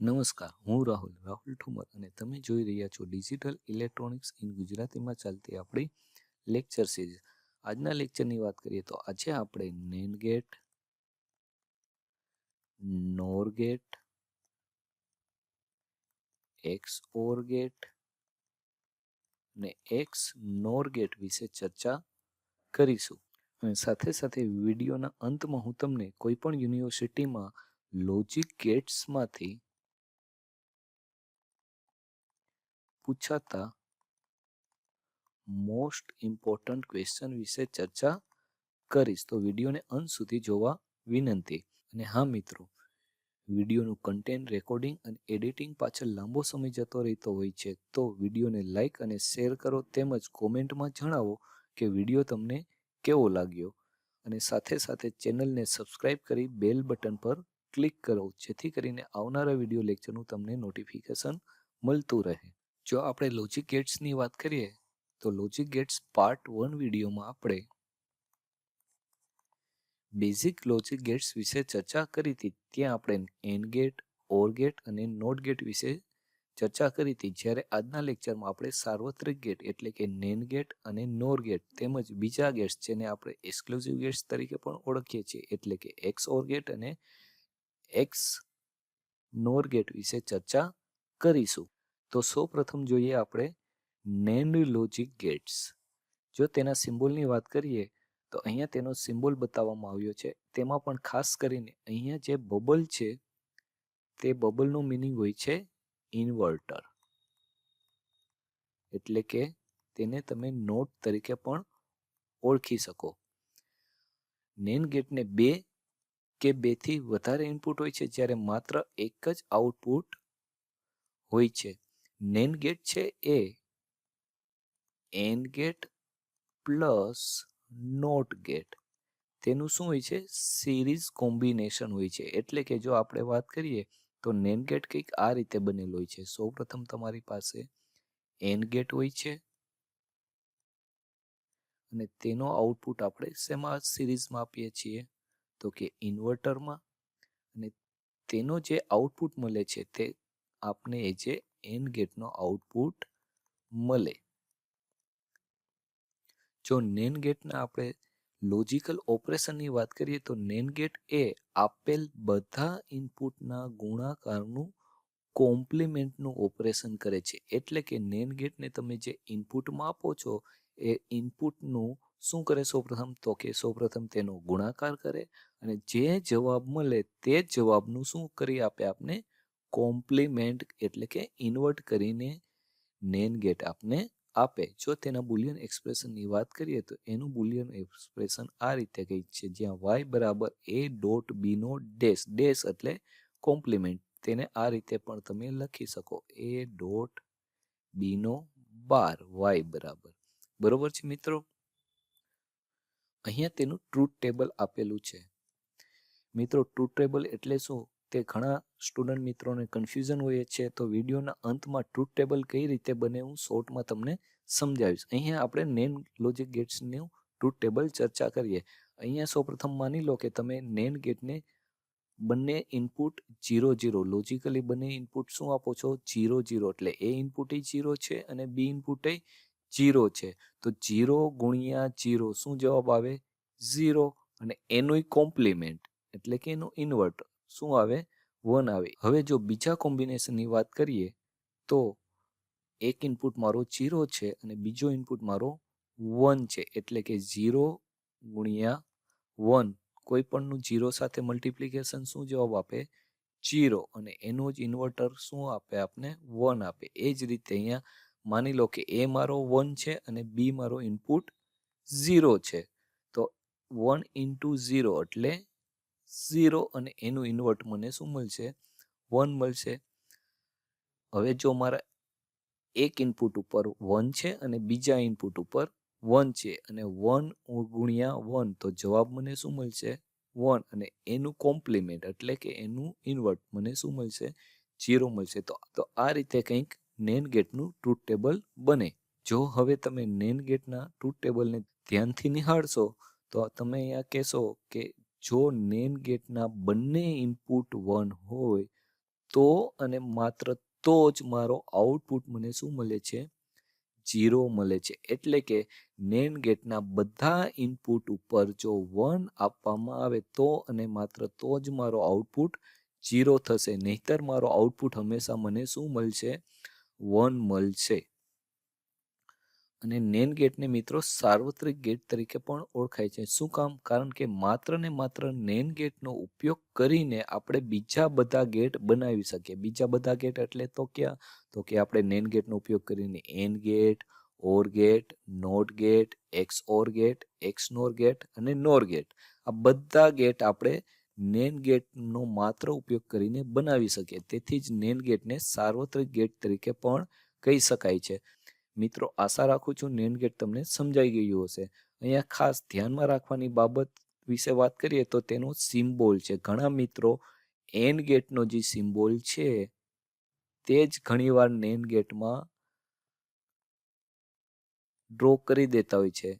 નમસ્કાર, હું રાહુલ ઠુમર અને તમે જોઈ રહ્યા છો ડિજિટલ ઇલેક્ટ્રોનિક્સ ઇન ગુજરાતીમાં ચાલતી આપણી લેક્ચર સિરીઝ. આજના લેક્ચરની વાત કરીએ તો આજે આપણે NAND gate, NOR gate, XOR gate અને XNOR ગેટ વિશે ચર્ચા કરીશું. અને સાથે સાથે વિડીયોના અંતમાં હું તમને કોઈ પણ યુનિવર્સિટીમાં લોજિક ગેટ્સમાંથી પૂછાતા મોસ્ટ ઇમ્પોર્ટન્ટ ક્વેશ્ચન વિશે ચર્ચા કરીશ. તો વિડીયોને અંત સુધી જોવા વિનંતી. અને હા મિત્રો, વિડીયોનું કન્ટેન્ટ રેકોર્ડિંગ અને એડિટિંગ પાછળ લાંબો સમય જતો રહેતો હોય છે, તો વિડીયોને લાઇક અને શેર કરો, તેમજ કોમેન્ટમાં જણાવો કે વિડીયો તમને કેવો લાગ્યો. અને સાથે સાથે ચેનલને સબસ્ક્રાઇબ કરી બેલ બટન પર ક્લિક કરો, જેથી કરીને આવનારા વિડીયો લેક્ચરનું તમને નોટિફિકેશન મળતું રહે. જો આપણે લોજિક ગેટ્સની વાત કરીએ તો લોજિક ગેટ્સ પાર્ટ 1 વિડીયોમાં આપણે બેઝિક લોજિક ગેટ્સ વિશે ચર્ચા કરી હતી. ત્યાં આપણે એન્ડ ગેટ, ઓર ગેટ અને નોટ ગેટ વિશે ચર્ચા કરી હતી. જ્યારે આજના લેક્ચરમાં આપણે સાર્વત્રિક ગેટ એટલે કે નેન્ડ ગેટ અને નોર ગેટ તેમજ બીજા ગેટ્સ જેને આપણે એક્સક્લુઝિવ ગેટ્સ તરીકે પણ ઓળખીએ છીએ એટલે કે XOR ગેટ અને XNOR ગેટ વિશે ચર્ચા કરીશું. તો સૌપ્રથમ જોઈએ આપણે નેન્ડ લોજિક ગેટ્સ. જો તેના સિમ્બોલની વાત કરીએ તો અહીંયા તેનો સિમ્બોલ બતાવવામાં આવ્યો છે. તેમાં પણ ખાસ કરીને અહીંયા જે બબલ છે તે બબલનો મિનિંગ હોય છે ઇન્વર્ટર, એટલે કે તેને તમે નોટ તરીકે પણ ઓળખી શકો. નેન્ડ ગેટને 2 કે 2 થી વધારે ઇનપુટ હોય છે, જ્યારે માત્ર એક જ આઉટપુટ હોય છે. નેન્ડ ગેટ છે એ AND gate plus NOT gate તેનું શું હોય છે? સિરીઝ કોમ્બિનેશન હોય છે. એટલે કે જો આપણે વાત કરીએ તો નેન્ડ ગેટ કંઈક આ રીતે બનેલો હોય છે. સૌપ્રથમ તમારી પાસે એન્ડ ગેટ હોય છે અને તેનો આઉટપુટ આપણે શેમાં સિરીઝમાં આપીએ છીએ તો કે ઇન્વર્ટરમાં, અને તેનો જે આઉટપુટ મળે છે તે આપને એ જે એન્ડ ગેટનો આઉટપુટ મળે. જો નેન્ડ ગેટના આપણે લોજિકલ ઓપરેશનની વાત કરીએ તો નેન્ડ ગેટ એ આપેલ બધા ઇનપુટના ગુણાકારનું કોમ્પ્લિમેન્ટનું ઓપરેશન કરે છે. એટલે કે નેન્ડ ગેટને તમે જે ઇનપુટમાં આપો છો એ ઇનપુટનું શું કરે સૌપ્રથમ તો કે સૌપ્રથમ તેનો ગુણાકાર કરે અને જે જવાબ મળે તે જવાબનું શું કરી આપે આપને કોમ્પ્લિમેન્ટ એટલે કે ઇન્વર્ટ કરીને નેન્ડ ગેટ આપને આપે. જો તેના બુલિયન એક્સપ્રેશનની વાત કરીએ તો એનું બુલિયન એક્સપ્રેશન આ રીતે કંઈક છે, જ્યાં y બરાબર a ડોટ b નો ડેશ, ડેશ એટલે કોમ્પ્લિમેન્ટ, તેને આ રીતે પણ તમે લખી શકો a ડોટ b નો બાર y બરાબર. બરોબર છે મિત્રો. અહીંયા તેનું ટ્રુથ ટેબલ આપેલું છે. મિત્રો ટ્રુથ ટેબલ એટલે શું તે ઘણા સ્ટુડન્ટ મિત્રોને કન્ફ્યુઝન હોય છે, તો વિડીયોના અંતમાં ટ્રુથ ટેબલ કઈ રીતે બને હું શોર્ટમાં તમને સમજાવીશ. અહીંયા આપણે નેન્ડ લોજિક ગેટ્સનું ટ્રુથ ટેબલ ચર્ચા કરીએ. અહીંયા સૌપ્રથમ માની લો કે તમે નેન્ડ ગેટને બંને ઇનપુટ 0 0 લોજિકલી બંને ઇનપુટ શું આપો છો 0 0, એટલે એ ઇનપુટ 0 છે અને બી ઇનપુટ 0 છે. તો 0 ગુણ્યા 0 શું જવાબ આવે 0, અને એનું કોમ્પ્લિમેન્ટ એટલે કે એનું ઇન્વર્ટર શું આવે 1 આવે. હવે જો બીજા કોમ્બિનેશનની વાત કરીએ તો એક ઇનપુટ મારો 0 છે અને બીજો ઇનપુટ મારો 1 છે, એટલે કે 0 ગુણ્યા 1 કોઈ પણનું 0 સાથે મલ્ટિપ્લિકેશન શું જવાબ આપે 0, અને એનું જ ઇન્વર્ટર શું આપે આપને 1 આપે. એ જ રીતે અહીંયા માની લો કે એ મારો 1 છે અને બી મારો ઇનપુટ 0 છે, તો 1 into 0 એટલે 0 અને એનું ઇન્વર્ટ મને શું મળશે 1 મળશે. હવે જો મારા એક ઇનપુટ ઉપર 1 છે અને બીજા ઇનપુટ ઉપર 1 છે અને 1 ગુણ્યા 1 તો જવાબ મને શું મળશે 1, અને એનું કોમ્પ્લિમેન્ટ એટલે કે એનું ઇન્વર્ટ મને શું મળશે 0 મળશે. તો આ રીતે કંઈક નેન્ડ ગેટનું ટ્રુથ ટેબલ બને. જો હવે તમે નેન્ડ ગેટના ટ્રુથ ટેબલને ધ્યાનથી નિહાળશો તો તમે અહીંયા કહેશો કે જો નેન્ડ ગેટના બંને ઇનપુટ 1 હોય તો અને માત્ર તો જ મારો આઉટપુટ મને શું મળે છે? 0 મળે છે. એટલે કે NAND ગેટના બધા ઇનપુટ ઉપર જો 1 આપવામાં આવે તો અને માત્ર તો જ મારો આઉટપુટ 0 થશે. નહીંતર મારો આઉટપુટ હંમેશા મને શું મળશે? 1 મળશે. અને NAND ગેટને મિત્રો સાર્વત્રિક ગેટ તરીકે પણ ઓળખાય છે. શું કામ? કારણ કે માત્ર ને માત્ર NAND ગેટનો ઉપયોગ કરીને આપણે બીજા બધા ગેટ બનાવી શકીએ. બીજા બધા ગેટ એટલે તો ક્યાં? તો કે આપણે NAND ગેટનો ઉપયોગ કરીને AND gate, OR gate, NOT gate, XOR gate, XNOR gate અને NOR ગેટ. આ બધા ગેટ આપણે NAND ગેટનો માત્ર ઉપયોગ કરીને બનાવી શકીએ. તેથી જ NAND ગેટને સાર્વત્રિક ગેટ તરીકે પણ કહી શકાય છે. મિત્રો, આશા રાખું છું NAND ગેટ તમને સમજાઈ ગયું હશે. અહીંયા ખાસ ધ્યાનમાં રાખવાની બાબત વિશે વાત કરીએ તો તેનો સિમ્બોલ છે. ઘણા મિત્રો AND ગેટનો જે સિમ્બોલ છે તે જ ઘણીવાર NAND ગેટમાં ડ્રો કરી દેતા હોય છે.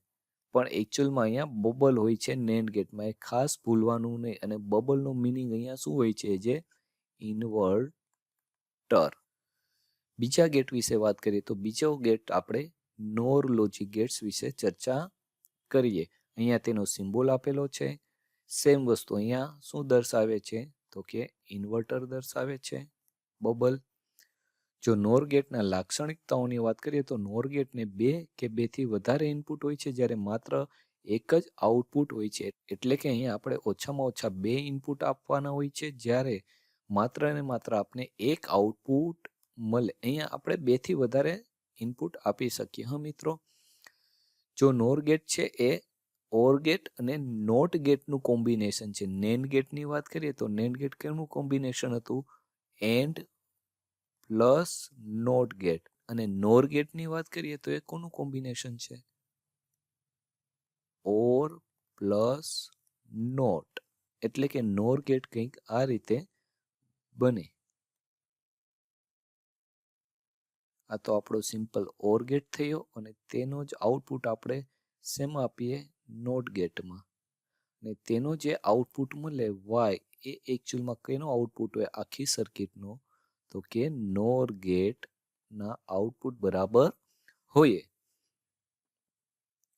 પણ એકચ્યુઅલમાં અહીંયા બબલ હોય છે NAND ગેટમાં. એ ખાસ ભૂલવાનું નહીં. અને બબલનો મિનિંગ અહીંયા શું હોય છે? જે ઇન્વર્ટર. બીજા ગેટ વિશે વાત કરીએ તો બીજો ગેટ આપણે NOR લોજિક ગેટ્સ વિશે ચર્ચા કરીએ. અહીંયા તેનો સિમ્બોલ આપેલો છે. સેમ વસ્તુ અહીંયા શું દર્શાવે છે? તો કે ઇન્વર્ટર દર્શાવે છે, બબલ. જો NOR ગેટના લાક્ષણિકતાઓની વાત કરીએ તો NOR ગેટને 2 કે 2 થી વધારે ઇનપુટ હોય છે, જ્યારે માત્ર એક જ આઉટપુટ હોય છે. એટલે કે અહીંયા આપણે ઓછામાં ઓછા 2 ઇનપુટ આપવાના હોય છે, જ્યારે માત્ર ને માત્ર આપણે એક આઉટપુટ મળે. અહીંયા આપણે 2 થી વધારે ઇનપુટ આપી શકીએ. હા મિત્રો, જો NOR ગેટ છે એ OR ગેટ અને NOT ગેટનું કોમ્બિનેશન છે. NAND ગેટની વાત કરીએ તો NAND ગેટ કેનું કોમ્બિનેશન હતું? AND plus NOT gate. અને NOR ગેટની વાત કરીએ તો એ કોનું કોમ્બિનેશન છે? OR plus NOT. એટલે કે NOR ગેટ કંઈક આ રીતે બને. આ તો આપણો સિમ્પલ OR ગેટ થયો અને તેનો જ આઉટપુટ આપણે શેમાં આપીએ? NOT ગેટમાં. અને તેનો જે આઉટપુટ મળે Y એ એકચ્યુઅલમાં કેનો આઉટપુટ હોય આખી સર્કિટનો? તો કે NOR ગેટના આઉટપુટ બરાબર હોય.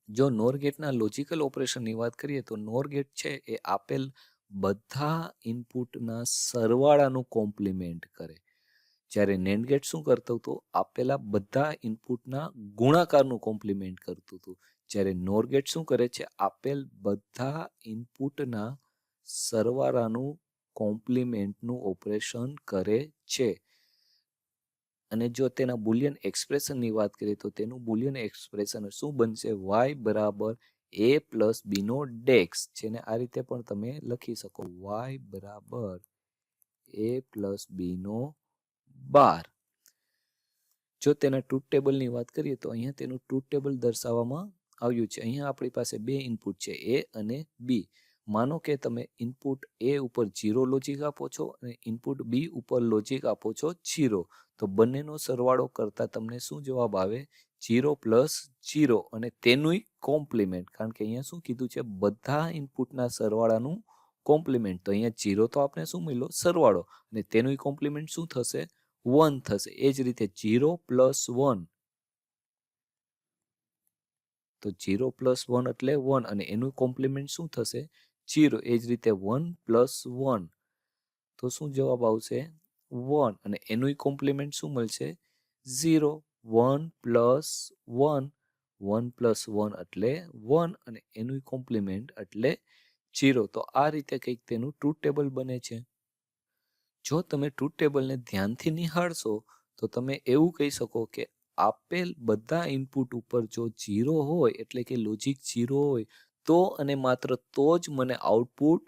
જો NOR ગેટના લોજિકલ ઓપરેશનની વાત કરીએ તો NOR ગેટ છે એ આપેલ બધા ઇનપુટના સરવાળાનું કોમ્પ્લિમેન્ટ કરે. જ્યારે NAND ગેટ શું કરતું હતું? આપેલા બધા ઇનપુટના ગુણાકારનું કોમ્પ્લિમેન્ટ કરતું હતું. જ્યારે NOR ગેટ શું કરે છે? આપેલ બધા ઇનપુટના સરવાળાનું કોમ્પ્લિમેન્ટનું ઓપરેશન કરે છે. અને જો તેના બુલિયન એક્સપ્રેશનની વાત કરીએ તો તેનું બુલિયન એક્સપ્રેશન શું બનશે? Y બરાબર A પ્લસ B નો ડેક્સ. જેને આ રીતે પણ તમે લખી શકો. Y બરાબર A પ્લસ B નો 12. જો તેના ટ્રુથ ટેબલની વાત કરીએ તો અહીંયા તેનું ટ્રુથ ટેબલ દર્શાવવામાં આવ્યું છે. અહીંયા આપણી પાસે 2 ઇનપુટ છે, A અને B. માનો કે તમે ઇનપુટ A ઉપર 0 લોજિક આપો છો અને ઇનપુટ B ઉપર લોજિક આપો છો 0. તો બંનેનો સરવાળો કરતા તમને શું જવાબ આવે? 0 પ્લસ 0 અને તેનું કોમ્પ્લિમેન્ટ. કારણ કે અહીંયા શું કીધું છે? બધા ઇનપુટના સરવાળાનું કોમ્પ્લિમેન્ટ. તો અહીંયા 0 તો આપણે શું મળ્યો? સરવાળો. અને તેનું કોમ્પ્લિમેન્ટ શું થશે? 1 થશે. એ જ રીતે 0 પ્લસ 1. તો 0 પ્લસ 1 એટલે 1 અને એનું કોમ્પ્લિમેન્ટ શું થશે? 0. એ જ રીતે 1 પ્લસ 1. તો શું જવાબ આવશે? 1 અને એનું કોમ્પ્લિમેન્ટ શું મળશે? 0. 1 પ્લસ 1. 1 પ્લસ 1 એટલે 1 અને એનું કોમ્પ્લિમેન્ટ એટલે 0. તો આ રીતે કંઈક તેનું ટ્રુથ ટેબલ બને છે. જો તમે ટ્રુથ ટેબલને ધ્યાનથી નિહાળશો તો તમે એવું કહી શકો કે આપેલ બધા ઇનપુટ ઉપર જો 0 હોય એટલે કે લોજિક 0 હોય તો અને માત્ર તો જ મને આઉટપુટ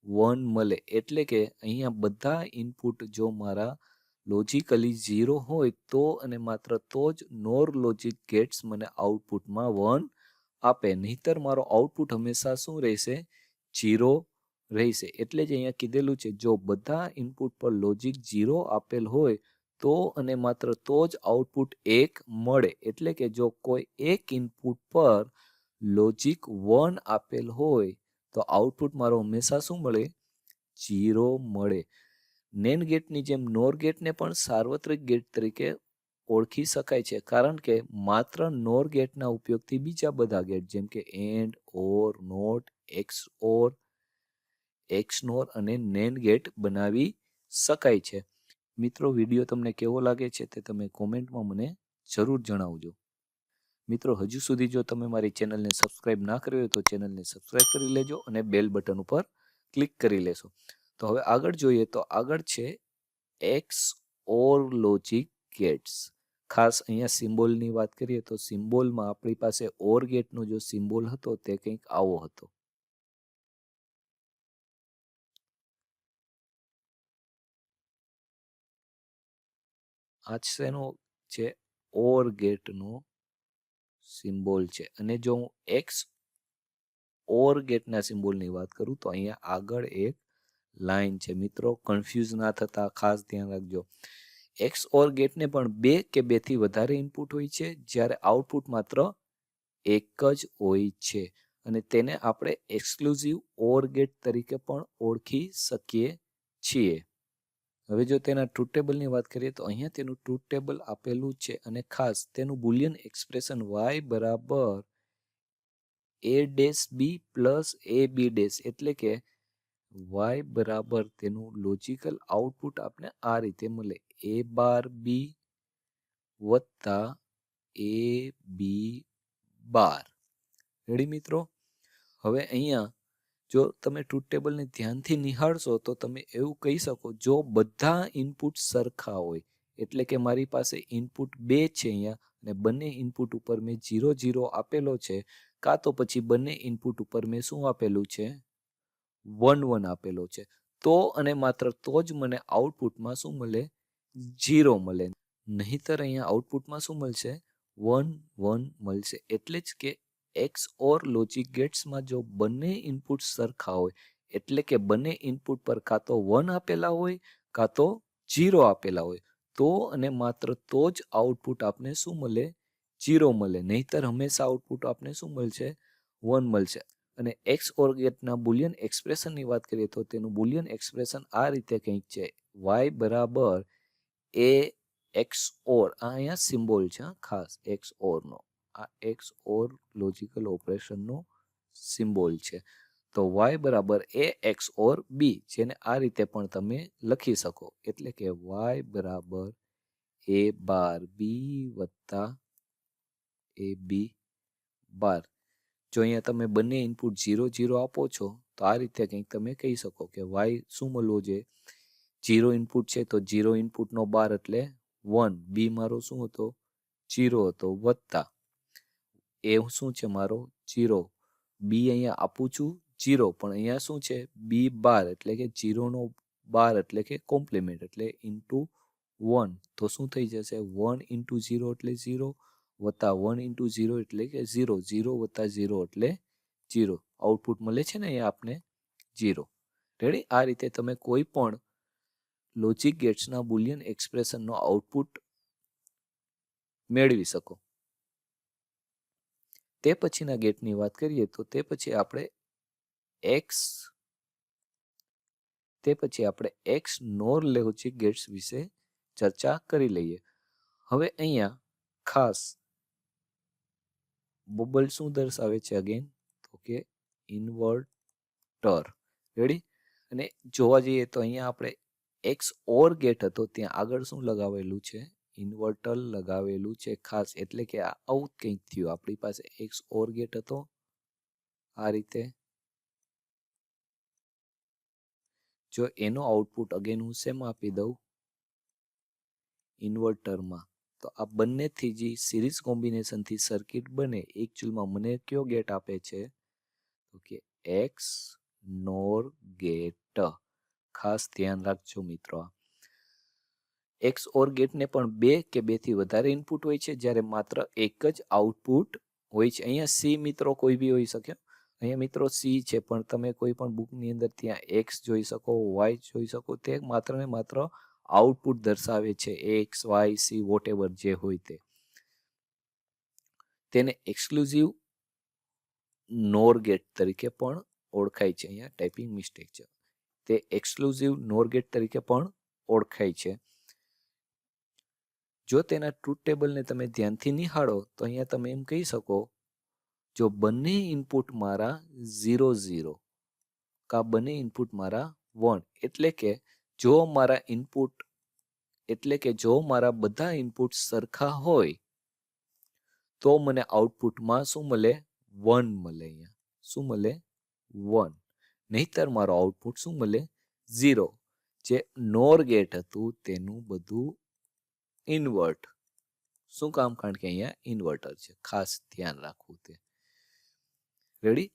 1 મળે. એટલે કે અહીંયા બધા ઇનપુટ જો મારા લોજિકલી 0 હોય તો અને માત્ર તો જ NOR લોજિક ગેટ્સ મને આઉટપુટમાં 1 આપે. નહીંતર મારો આઉટપુટ હંમેશા શું રહેશે? 0 રહેશે. એટલે જ અહીંયા કીધેલું છે જો બધા ઇનપુટ પર લોજિક 0 આપેલ હોય તો અને માત્ર તો જ આઉટપુટ 1 મળે. એટલે કે જો કોઈ એક ઇનપુટ પર લોજિક 1 આપેલ હોય તો આઉટપુટ મારો હંમેશા શું મળે? 0 મળે. નેન્ડ ગેટની જેમ નોર ગેટને પણ સાર્વત્રિક ગેટ તરીકે ઓળખી શકાય છે, કારણ કે માત્ર નોર ગેટના ઉપયોગથી બીજા બધા ગેટ જેમ કે એન્ડ, ઓર, નોટ, એક્સનોર અને નેન્ડ ગેટ બનાવી શકાય છે. મિત્રો, વિડીયો તમને કેવો લાગે છે તે તમે કોમેન્ટમાં મને જરૂર જણાવજો. મિત્રો, હજુ સુધી જો તમે મારી ચેનલને સબસ્ક્રાઇબ ના કરી હોય તો ચેનલને સબસ્ક્રાઇબ કરી લેજો અને બેલ બટન ઉપર ક્લિક કરી લેશો. તો હવે આગળ જોઈએ તો આગળ છે એક્સ ઓર લોજિક ગેટ્સ. ખાસ અહીંયા સિમ્બોલની વાત કરીએ તો સિમ્બોલમાં આપણી પાસે ઓર ગેટનો જો સિમ્બોલ હતો તે કંઈક આવો હતો. આ શેનો છે? ઓર ગેટનો સિમ્બોલ છે. અને જો હું એક્સ ઓર ગેટના સિમ્બોલની વાત કરું તો અહીંયા આગળ એક લાઈન છે. મિત્રો, કન્ફ્યુઝ ના થતા ખાસ ધ્યાન રાખજો. એક્સ ઓર ગેટને પણ બે કે બેથી વધારે ઇનપુટ હોય છે, જ્યારે આઉટપુટ માત્ર એક જ હોય છે, અને તેને આપણે એક્સક્લુઝિવ ઓર ગેટ તરીકે પણ ઓળખી શકીએ છીએ. હવે જો તેના ટ્રુથ ટેબલની વાત કરીએ તો અહીંયા તેનું ટ્રુથ ટેબલ આપેલું છે, અને ખાસ તેનું બુલિયન એક્સપ્રેશન y બરાબર a dash b plus a b dash, એટલે કે y બરાબર તેનું લોજિકલ આઉટપુટ આપણે આ રીતે મળે, a બાર b વત્તા a b બાર. રેડી મિત્રો? હવે અહીંયા જો તમે ટ્રુથ ટેબલને ધ્યાનથી નિહાળશો તો તમે એવું કહી શકો, જો બધા ઇનપુટ સરખા હોય, એટલે કે મારી પાસે ઇનપુટ 2 છે અહીંયા અને બંને ઇનપુટ ઉપર મેં 0 0 આપેલો છે, કાં તો પછી બંને ઇનપુટ ઉપર મેં શું આપેલું છે? 1 1 આપેલો છે, તો અને માત્ર તો જ મને આઉટપુટમાં શું મળે? 0 મળે. નહીંતર અહીંયા આઉટપુટમાં શું મળશે? 1 1 મળશે. એટલે જ કે એક્સ ઓર લોજિક ગેટ્સમાં જો બંને ઇનપુટ સરખા હોય, એટલે કે બંને ઇનપુટ પર કાં તો 1 આપેલા હોય કાં તો 0 આપેલા હોય, તો અને માત્ર તો જ આઉટપુટ આપને શું મળે? 0 મળે. નહીંતર હંમેશા આઉટપુટ આપને શું મળશે? 1 મળશે. અને એક્સ ઓર ગેટના બુલિયન એક્સપ્રેશનની વાત કરીએ તો તેનું બુલિયન એક્સપ્રેશન આ રીતે કંઈક છે, y બરાબર એ એક્સ ઓર, આ અહીંયા સિમ્બોલ છે ખાસ એક્સ ઓરનો, આ એક્સ ઓર લોજિકલ ઓપરેશનનો સિમ્બોલ છે. તો y બરાબર એ એક્સ ઓર બી, જેને આ રીતે પણ તમે લખી શકો, એટલે કે y બરાબર a બાર બી વત્તા a બી બાર. જો અહીંયા તમે બંને ઇનપુટ 0 0 આપો છો તો આ રીતે કંઈક તમે કહી શકો કે y શું મળવો જોઈએ? 0 ઇનપુટ છે તો 0 ઇનપુટનો બાર એટલે 1, બી મારો શું હતો? 0 હતો, વત્તા એ શું છે મારો? 0. બી અહીંયા આપું છું 0, પણ અહીંયા શું છે? બી બાર, એટલે કે 0 નો બાર એટલે કે કોમ્પ્લિમેન્ટ, એટલે ઇન્ટુ 1, તો શું થઈ જશે? 1 ઇન્ટુ 0 એટલે 0 વત્તા 1 ઇન્ટુ 0 એટલે કે 0, 0 વત્તા 0 એટલે 0. આઉટપુટ મળે છે ને અહીંયા આપને 0. રેડી? આ રીતે તમે કોઈ પણ લોજિક ગેટ્સના બુલિયન એક્સપ્રેશનનો આઉટપુટ મેળવી શકો. તે પછીના ગેટની વાત કરીએ તો તે પછી આપણે એક્સ નોર લોજિક ગેટ્સ વિશે ચર્ચા કરી લઈએ. હવે અહીંયા ખાસ બબલ શું દર્શાવે છે? અગેન તો કે ઇન્વર્ટર. રેડી? અને જોવા જઈએ તો અહીંયા આપણે એક્સ ઓર ગેટ હતો, ત્યાં આગળ શું લગાવેલું છે? ઇન્વર્ટર લગાવેલું છે ખાસ, એટલે કે આવું કંઈક થયું. આપણી પાસે એક્સ ઓર ગેટ હતો આ રીતે, જો એનો આઉટપુટ અગેન હું શેમાં આપી દઉં? ઇન્વર્ટરમાં. તો આ બંનેથી જે સિરીઝ કોમ્બિનેશનથી સર્કિટ બને, એકચ્યુઅલમાં મને કયો ગેટ આપે છે? તો કે એક્સ નોર ગેટ. ખાસ ધ્યાન રાખજો મિત્રો. એક્સ ઓર ગેટને પણ 2 કે 2 થી વધારે ઇનપુટ હોય છે, જ્યારે માત્ર એક જ આઉટપુટ હોય છે. અહીંયા સી મિત્રો કોઈ બી હોઈ શકે. અહીંયા મિત્રો સી છે, પણ તમે કોઈ પણ બુકની અંદર ત્યાં એક્સ જોઈ શકો, વાય જોઈ શકો, તે માત્ર ને માત્ર આઉટપુટ દર્શાવે છે. એક્સ વાય સી વોટેવર જે હોય તે. તેને એક્સક્લુઝિવ નોર ગેટ તરીકે પણ ઓળખાય છે. અહીંયા ટાઈપિંગ મિસ્ટેક છે. તે એક્સક્લુઝિવ નોર ગેટ તરીકે પણ ઓળખાય છે. જો તેના ટ્રુથ ટેબલને તમે ધ્યાનથી નિહાળો તો અહીંયા તમે એમ કહી શકો, જો બંને ઇનપુટ મારા 0 0 કા બંને ઇનપુટ મારા 1, એટલે કે જો મારા બધા ઇનપુટ સરખા હોય તો મને આઉટપુટમાં શું મળે? 1 મળે. અહીંયા શું મળે? 1. નહીતર મારો આઉટપુટ શું મળે? 0. જે નોર ગેટ હતું તેનું બધું ઇન્વર્ટ. શું કામ? કારણ કે અહીંયા ઇન્વર્ટર છે. ખાસ ધ્યાન રાખવું તે. રેડી?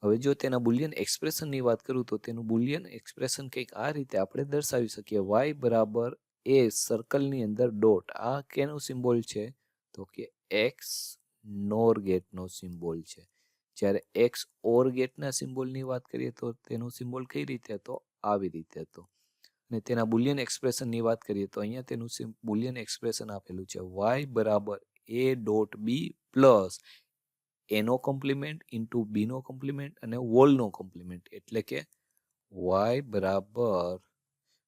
હવે જો તેના બુલિયન એક્સપ્રેશનની વાત કરું તો તેનું બુલિયન એક્સપ્રેશન કંઈક આ રીતે આપણે દર્શાવી શકીએ. y બરાબર a સર્કલની અંદર ડોટ. આ કેનો સિમ્બોલ છે? તો કે x નોર ગેટનો સિમ્બોલ છે. જ્યારે x ઓર ગેટના સિમ્બોલની વાત કરીએ તો તેનો સિમ્બોલ કઈ રીતે હતો? આવી રીતે હતો. અને તેના બુલિયન એક્સપ્રેશનની વાત કરીએ તો અહીંયા તેનું બુલિયન એક્સપ્રેશન આપેલું છે y બરાબર a dot b plus a નો કોમ્પ્લિમેન્ટ ઇન્ટુ b નો કોમ્પ્લિમેન્ટ અને વોલનો કોમ્પ્લિમેન્ટ. એટલે કે y બરાબર,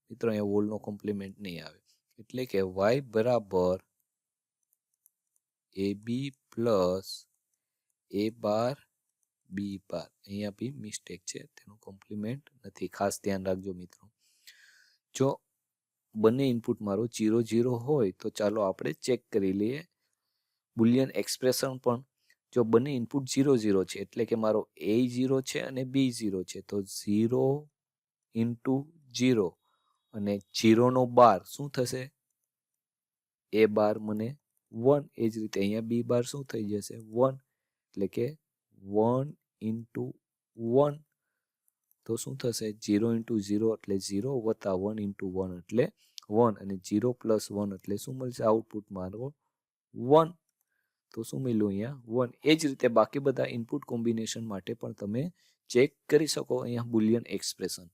મિત્રો અહીંયા વોલનો કોમ્પ્લિમેન્ટ નહીં આવે, એટલે કે y બરાબર ab plus a bar b બાર. અહીંયા બી મિસ્ટેક છે, તેનું કોમ્પ્લિમેન્ટ નથી. ખાસ ધ્યાન રાખજો મિત્રો. જો બંને ઇનપુટ મારો 0 0 હોય તો ચાલો આપણે ચેક કરી લઈએ બુલિયન એક્સપ્રેશન પણ. જો બંને ઇનપુટ 0 0 છે એટલે કે મારો a 0 છે અને b 0 છે, તો 0 ઇન્ટુ 0 અને 0 નો બાર શું થશે? a બાર મને 1. એ જ રીતે અહીંયા b બાર શું થઈ જશે? 1. એટલે કે 1 ઇન્ટુ 1 તો શું થશે? 0 ઇન્ટુ 0 એટલે 0 વત્તા 1 ઇન્ટુ 1 એટલે 1 અને 0 પ્લસ 1 એટલે શું મળશે? આઉટપુટ મારો 1. તો શું મળ્યું? અહીંયા 1. એ જ રીતે બાકી બધા ઇનપુટ કોમ્બિનેશન માટે પણ તમે ચેક કરી શકો અહીંયા બુલિયન એક્સપ્રેશન.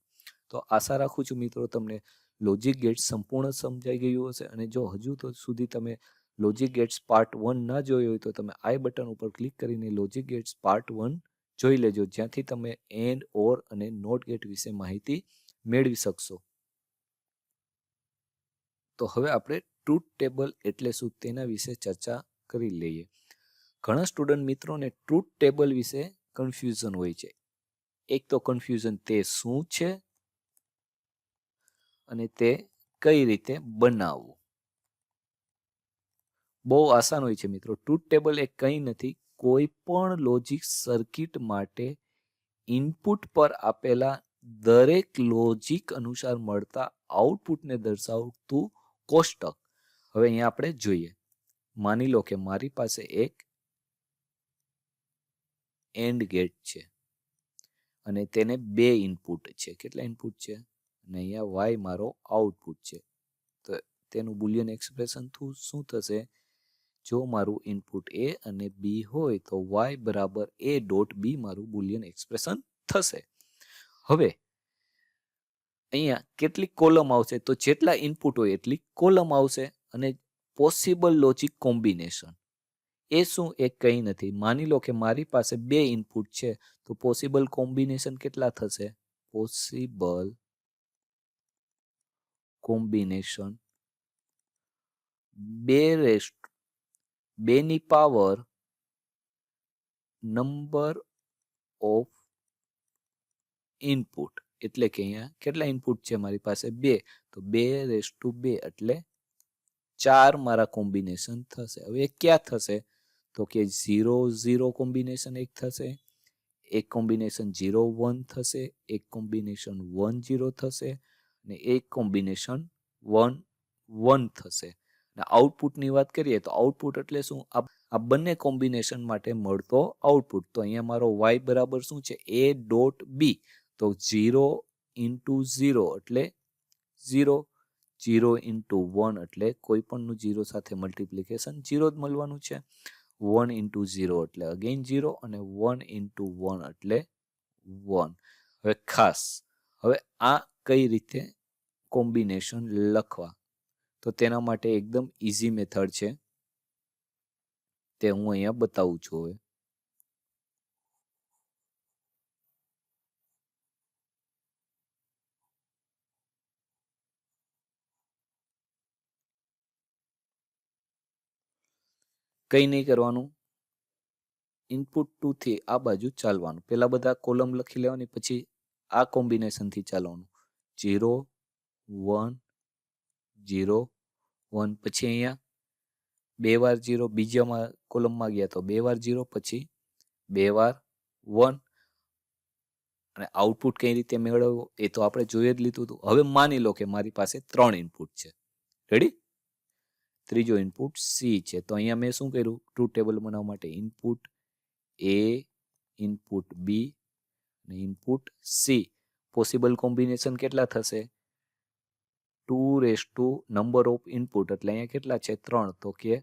તો આશા રાખું છું મિત્રો તમને લોજિક ગેટ્સ સંપૂર્ણ સમજાઈ ગયું હશે. અને જો હજુ તો સુધી તમે લોજિક ગેટ્સ પાર્ટ 1 ના જોયો હોય તો તમે આઈ બટન ઉપર ક્લિક કરીને લોજિક ગેટ્સ પાર્ટ 1 જોઈ લેજો, જ્યાંથી તમે એન્ડ, ઓર અને નોટ ગેટ વિશે માહિતી મેળવી શકશો. તો હવે આપણે ટ્રુથ ટેબલ એટલે શું તેના વિશે ચર્ચા કરી લઈએ. ઘણા સ્ટુડન્ટ મિત્રોને ટ્રુથ ટેબલ વિશે કન્ફ્યુઝન હોય છે. એક તો કન્ફ્યુઝન તે શું છે અને તે કઈ રીતે બનાવવું. બહુ આસાન હોય છે મિત્રો. ટ્રુથ ટેબલ એ કંઈ નથી, કોઈ પણ લોજિક સર્કિટ માટે ઇનપુટ પર આપેલા દરેક લોજિક અનુસાર મળતા આઉટપુટને દર્શાવતું કોષ્ટક. હવે અહીંયા આપણે જોઈએ. માની લો કે મારી પાસે એક એન્ડ ગેટ છે અને તેને 2 ઇનપુટ છે. કેટલા ઇનપુટ છે? અને અહીંયા y મારો આઉટપુટ છે. તો તેનું બુલિયન એક્સપ્રેશન શું થશે? જો મારું ઇનપુટ a અને b હોય તો y બરાબર a ડોટ b મારું બુલિયન એક્સપ્રેશન થશે. હવે અહીંયા કેટલી કોલમ આવશે? તો જેટલા ઇનપુટ હોય એટલી કોલમ આવશે. અને પોસિબલ લોજિક કોમ્બિનેશન એ શું? એ કંઈ નથી. માની લો કે મારી પાસે 2 ઇનપુટ છે તો પોસિબલ કોમ્બિનેશન કેટલા થશે? પોસિબલ કોમ્બિનેશન 2 ની પાવર નંબર ઓફ ઇનપુટ. એટલે કે અહીંયા કેટલા ઇનપુટ છે મારી પાસે? 2. તો 2 એટલે 4 મારા કોમ્બિનેશન થશે. હવે એ ક્યાં થશે? તો કે 0 0 કોમ્બિનેશન એક થશે, એક કોમ્બિનેશન 0 1 થશે, એક કોમ્બિનેશન 1 0 થશે અને એક કોમ્બિનેશન 1 1 થશે. અને આઉટપુટની વાત કરીએ તો આઉટપુટ એટલે શું? આ બંને કોમ્બિનેશન માટે મળતો આઉટપુટ. તો અહીંયા મારો y બરાબર શું છે? a dot b. તો 0 ઇન્ટુ 0 એટલે 0, 0 ઇન્ટુ 1 એટલે કોઈ પણનું 0 સાથે મલ્ટિપ્લિકેશન 0 જ મળવાનું છે. 1 ઇન્ટુ 0 એટલે અગેન 0 અને 1 ઇન્ટુ 1 એટલે 1. હવે ખાસ હવે આ કઈ રીતે કોમ્બિનેશન લખવા? તો તેના માટે એકદમ ઇઝી મેથડ છે, તે હું અહીંયા બતાવું છું. હવે કંઈ નહીં કરવાનું, ઇનપુટ 2 થી આ બાજુ ચાલવાનું. પહેલા બધા કોલમ લખી લેવાની, પછી આ કોમ્બિનેશનથી ચાલવાનું. 0 1 0 1, પછી અહીંયા 2 વાર 0, બીજામાં કોલમમાં ગયા તો 2 વાર 0, પછી 2 વાર 1. અને આઉટપુટ કઈ રીતે મેળવવું એ તો આપણે જોઈ જ લીધું હતું. હવે માની લો કે મારી પાસે 3 ઇનપુટ છે. રેડી? ત્રીજો ઇનપુટ સી છે. તો અહીંયા મેં શું કર્યું? ટ્રુથ ટેબલ બનાવવા માટે ઇનપુટ એ, ઇનપુટ બી અને ઇનપુટ સી. પોસિબલ કોમ્બિનેશન કેટલા થશે? 2 નંબર ઓફ ઇનપુટ, એટલે અહીંયા કેટલા છે? 3. તો કે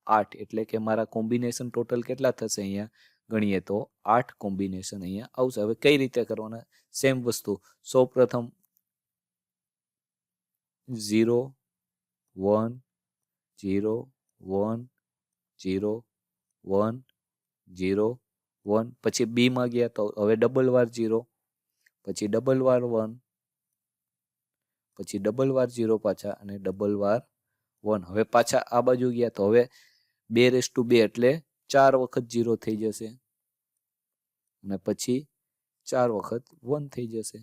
8. એટલે કે મારા કોમ્બિનેશન ટોટલ કેટલા થશે? અહીંયા ગણીએ તો 8 કોમ્બિનેશન અહીંયા આવશે. હવે કઈ રીતે કરવાના? સેમ વસ્તુ. સૌ પ્રથમ 0 1 0 1 0 1 0 1, પછી બી માં ગયા તો હવે ડબલ વાર 0, પછી ડબલ વાર 1, પછી ડબલ વાર 0 પાછા, અને ડબલ વાર 1. હવે પાછા આ બાજુ ગયા તો હવે 2 એટલે 4 વખત 0 થઈ જશે, અને પછી 4 વખત 1 થઈ જશે.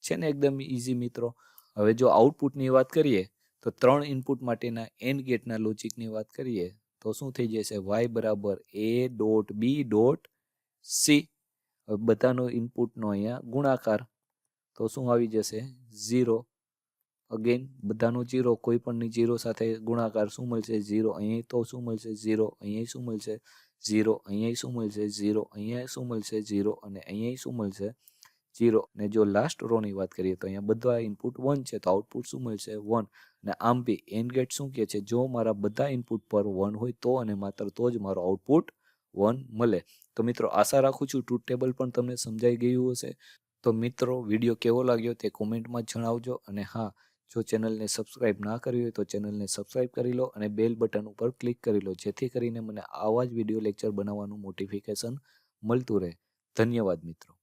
છે ને એકદમ ઈઝી મિત્રો. હવે જો આઉટપુટની વાત કરીએ તો 3 ઇનપુટ માટેના એન્ડ ગેટના લોજિકની વાત કરીએ તો શું થઈ જશે? y બરાબર a dot b dot c. હવે બધાનો ઇનપુટનો અહીંયા ગુણાકાર, તો શું આવી જશે? 0. અગેન બધાનો 0, કોઈ પણની 0 સાથે ગુણાકાર, શું મળશે? 0. અહીંયા તો શું મળશે? 0. અહીંયા શું મળશે? 0. અહીંયા શું મળશે? 0. અહીંયા શું મળશે? 0. અને અહીંયા શું મળશે? 0. ને જો લાસ્ટ રોની વાત કરીએ તો અહીંયા બધા ઇનપુટ 1 છે, તો આઉટપુટ શું મળશે? 1. અને આમ બી એન્ડ ગેટ શું કહે છે? જો મારા બધા ઇનપુટ પર 1 હોય તો અને માત્ર તો જ મારો આઉટપુટ 1 મળે. તો મિત્રો આશા રાખું છું ટ્રુથ ટેબલ પણ તમને સમજાઈ ગયું હશે. તો મિત્રો વિડીયો કેવો લાગ્યો તે કોમેન્ટમાં જણાવજો. અને હા, જો ચેનલને સબસ્ક્રાઇબ ના કરી હોય તો ચેનલને સબસ્ક્રાઇબ કરી લો અને બેલ બટન ઉપર ક્લિક કરી લો, જેથી કરીને મને આવા જ વિડીયો લેક્ચર બનાવવાનું નોટિફિકેશન મળતું રહે. ધન્યવાદ મિત્રો.